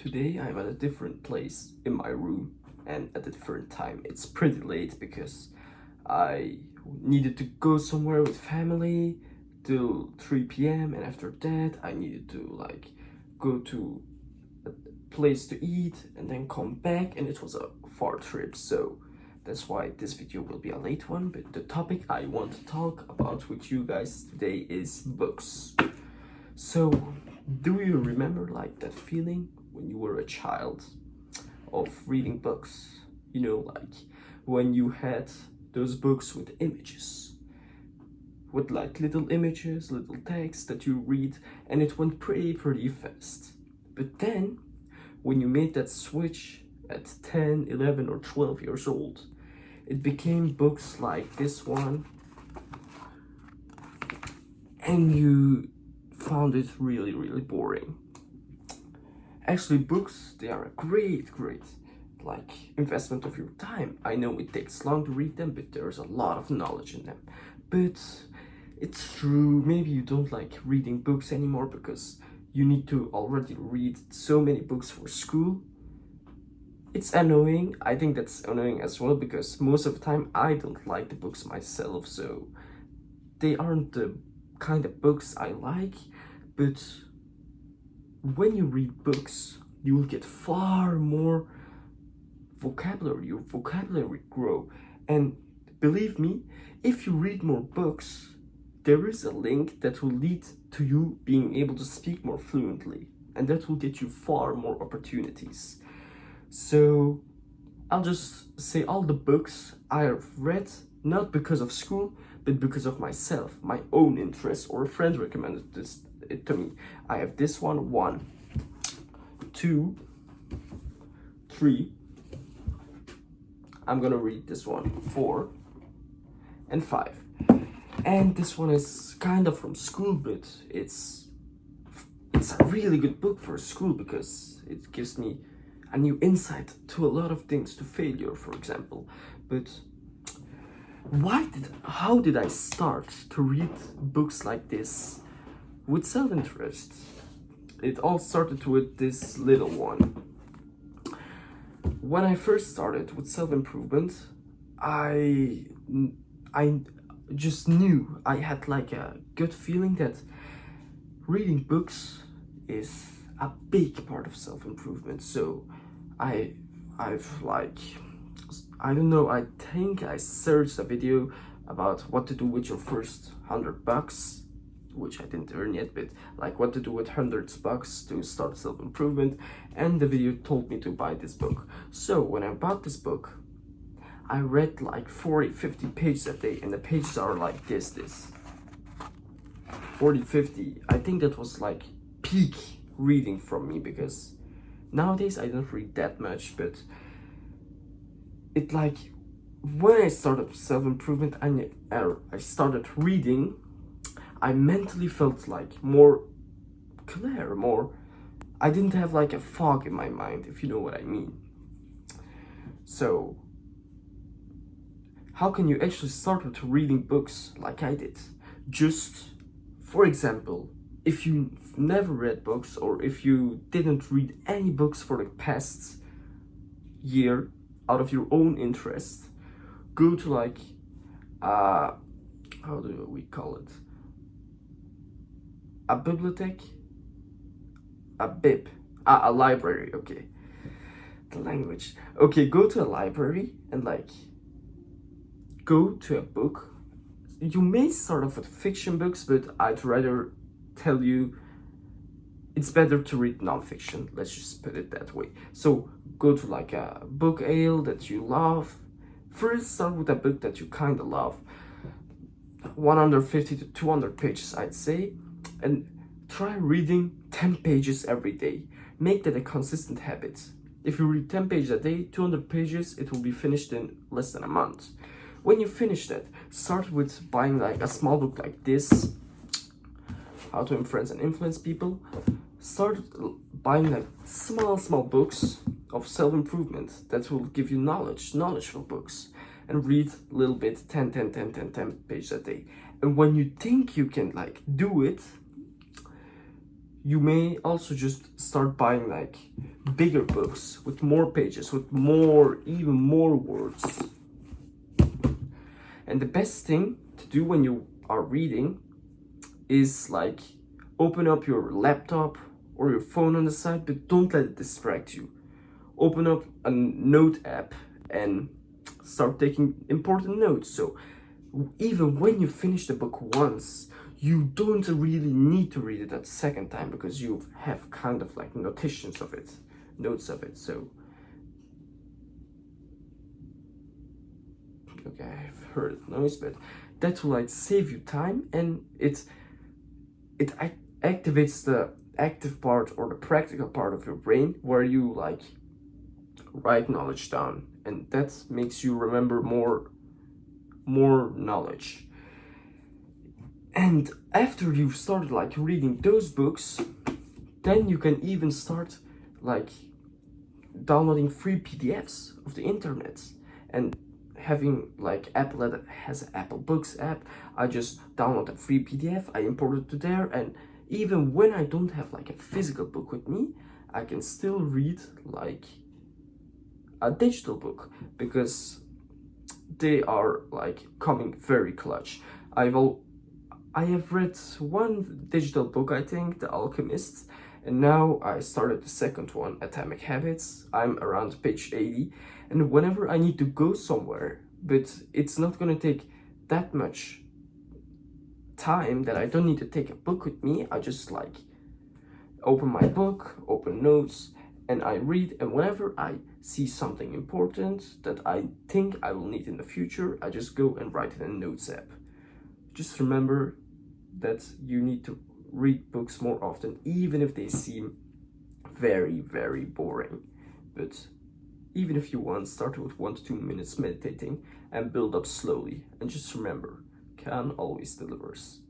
Today I'm at a different place in my room and at a different time. It's pretty late because I needed to go somewhere with family till 3 p.m. and after that I needed to go to a place to eat and then come back, and it was a far trip, so that's why this video will be a late one. But the topic I want to talk about with you guys today is books. So, do you remember that feeling when you were a child of reading books? When you had those books with images, with little images, little text that you read, and it went pretty fast. But then, when you made that switch at 10, 11, or 12 years old, it became books like this one, and you found it really boring. Actually, books, they are a great investment of your time. I know it takes long to read them, but there's a lot of knowledge in them. But it's true, maybe you don't like reading books anymore because you need to already read so many books for school. It's annoying. I think that's annoying as well because most of the time I don't like the books myself, so they aren't the kind of books I like. But when you read books, you will get far more vocabulary. Your vocabulary grow, and believe me, if you read more books, there is a link that will lead to you being able to speak more fluently, and that will get you far more opportunities. So I'll just say all the books I have read, not because of school, but because of myself, my own interest, or a friend recommended it to me. I have this one, 1, 2, 3. I'm gonna read this one, 4, and 5. And this one is kind of from school, but it's a really good book for school because it gives me a new insight to a lot of things, to failure, for example. But how did I start to read books like this with self-interest? It all started with this little one. When I first started with self-improvement, I just knew, I had a good feeling that reading books is a big part of self-improvement. So I don't know, I think I searched a video about what to do with your first $100, which I didn't earn yet, but what to do with $100 to start self-improvement, and the video told me to buy this book. So when I bought this book, I read 40-50 pages a day, and the pages are like this 40-50. I think that was peak reading from me, because nowadays I don't read that much, but it when I started self-improvement and I started reading, I mentally felt more clear, I didn't have a fog in my mind, if you know what I mean. So how can you actually start with reading books like I did? Just, for example, if you've never read books, or if you didn't read any books for the past year out of your own interest, go to how do we call it? A bibliothèque? A library, okay. The language. Okay, go to a library and go to a book. You may start off with fiction books, but I'd rather tell you it's better to read non-fiction. Let's just put it that way. So go to a book ale that you love. First, start with a book that you kind of love. 150 to 200 pages, I'd say. And try reading 10 pages every day. Make that a consistent habit. If you read 10 pages a day, 200 pages, it will be finished in less than a month. When you finish that, start with buying a small book like this, How to Influence and Influence People. Start buying small books of self-improvement that will give you knowledgeable books, and read a little bit, 10 pages a day. And when you think you can do it, you may also just start buying bigger books with more pages, with more, even more words. And the best thing to do when you are reading is like open up your laptop or your phone on the side, but don't let it distract you. Open up a note app and start taking important notes. So even when you finish the book once, you don't really need to read it a second time because you have kind of like notations of it, notes of it. So okay, I've heard noise, but that will like save you time, and it activates the active part or the practical part of your brain where you like write knowledge down, and that makes you remember more knowledge. And after you've started like reading those books, then you can even start like downloading free PDFs of the internet. And having like Apple that has an Apple Books app, I just download a free PDF, I import it to there, and even when I don't have like a physical book with me, I can still read like a digital book because they are like coming very clutch. I have read one digital book, I think, The Alchemist, and now I started the second one, Atomic Habits. I'm around page 80, and whenever I need to go somewhere, but it's not gonna take that much time that I don't need to take a book with me, I just like open my book, open notes, and I read, and whenever I see something important that I think I will need in the future, I just go and write it in a notes app. Just remember that you need to read books more often, even if they seem very, very boring. But even if you want, start with 1 to 2 minutes meditating and build up slowly. And just remember, Khan always delivers.